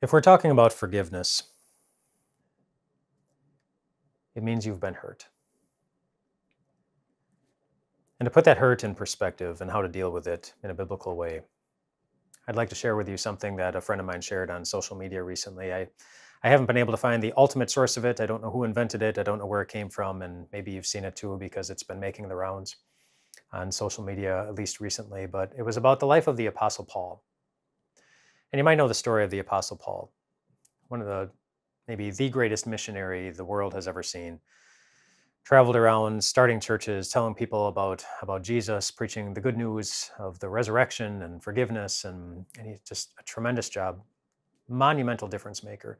If we're talking about forgiveness, it means you've been hurt. And to put that hurt in perspective and how to deal with it in a biblical way, I'd like to share with you something that a friend of mine shared on social media recently. I haven't been able to find the ultimate source of it. I don't know who invented it. I don't know where it came from. And maybe you've seen it too because it's been making the rounds on social media, at least recently. But it was about the life of the Apostle Paul. And you might know the story of the Apostle Paul, one of maybe the greatest missionary the world has ever seen. Traveled around starting churches, telling people about Jesus, preaching the good news of the resurrection and forgiveness, and he's just a tremendous job, monumental difference maker.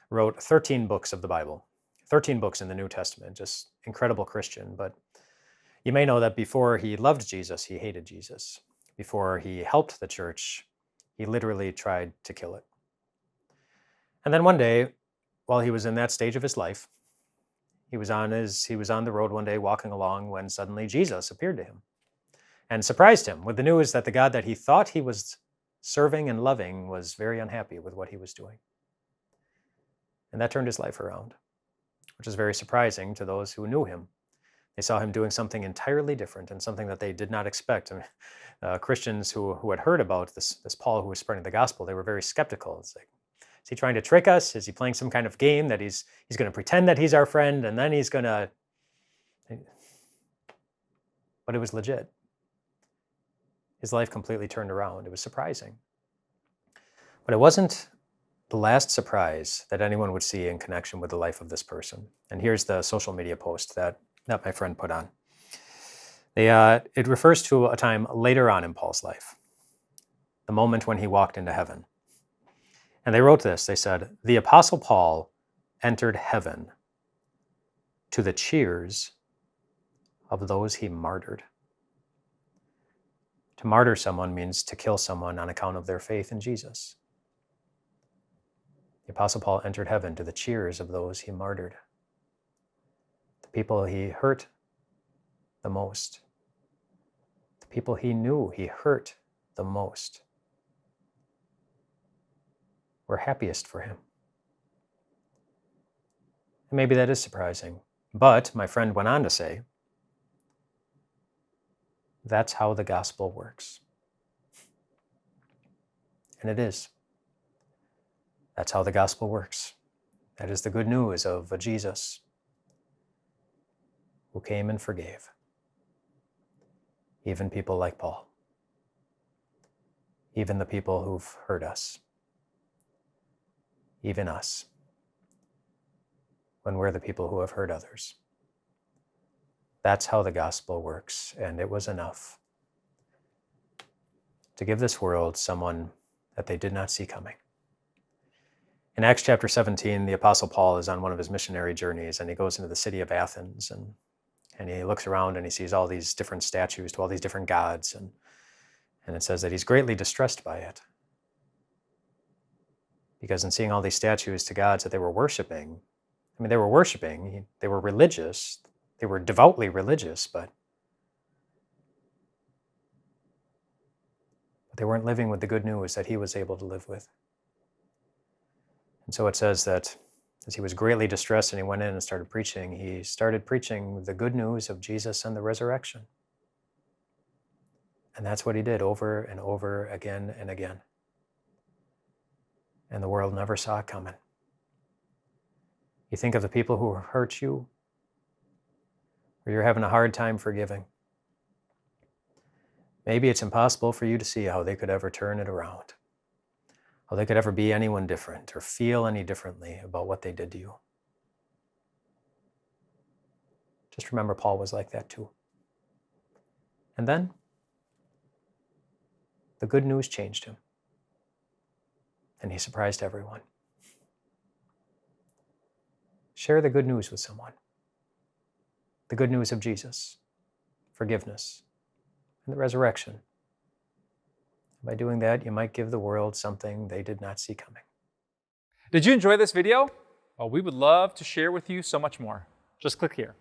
Wrote 13 books of the Bible, 13 books in the New Testament, just incredible Christian. But you may know that before he loved Jesus, he hated Jesus. Before he helped the church, he literally tried to kill it. And then one day, while he was in that stage of his life, he was on the road one day walking along when suddenly Jesus appeared to him and surprised him with the news that the God that he thought he was serving and loving was very unhappy with what he was doing. And that turned his life around, which is very surprising to those who knew him. They saw him doing something entirely different and something that they did not expect. I mean, Christians who had heard about this Paul who was spreading the gospel, they were very skeptical. It's like, is he trying to trick us? Is he playing some kind of game that he's going to pretend that he's our friend and then he's going to... But it was legit. His life completely turned around. It was surprising. But it wasn't the last surprise that anyone would see in connection with the life of this person. And here's the social media post that my friend put on. It refers to a time later on in Paul's life, the moment when he walked into heaven. And they wrote this. They said, "The Apostle Paul entered heaven to the cheers of those he martyred." To martyr someone means to kill someone on account of their faith in Jesus. The Apostle Paul entered heaven to the cheers of those he martyred. The people he hurt the most. The people he knew he hurt the most were happiest for him. And maybe that is surprising. But my friend went on to say, that's how the gospel works. And it is. That's how the gospel works. That is the good news of a Jesus who came and forgave. Even people like Paul. Even the people who've hurt us. Even us, when we're the people who have hurt others. That's how the gospel works, and it was enough to give this world someone that they did not see coming. In Acts chapter 17, the Apostle Paul is on one of his missionary journeys, and he goes into the city of Athens, and he looks around and he sees all these different statues to all these different gods, and it says that he's greatly distressed by it. Because in seeing all these statues to gods that they were worshiping, they were religious, they were devoutly religious, but they weren't living with the good news that he was able to live with. And so it says that as he was greatly distressed and he went in and started preaching the good news of Jesus and the resurrection. And that's what he did over and over again and again. And the world never saw it coming. You think of the people who hurt you, or you're having a hard time forgiving. Maybe it's impossible for you to see how they could ever turn it around, how they could ever be anyone different or feel any differently about what they did to you. Just remember Paul was like that too. And then the good news changed him. And he surprised everyone. Share the good news with someone. The good news of Jesus, forgiveness, and the resurrection. By doing that, you might give the world something they did not see coming. Did you enjoy this video? Well, we would love to share with you so much more. Just click here.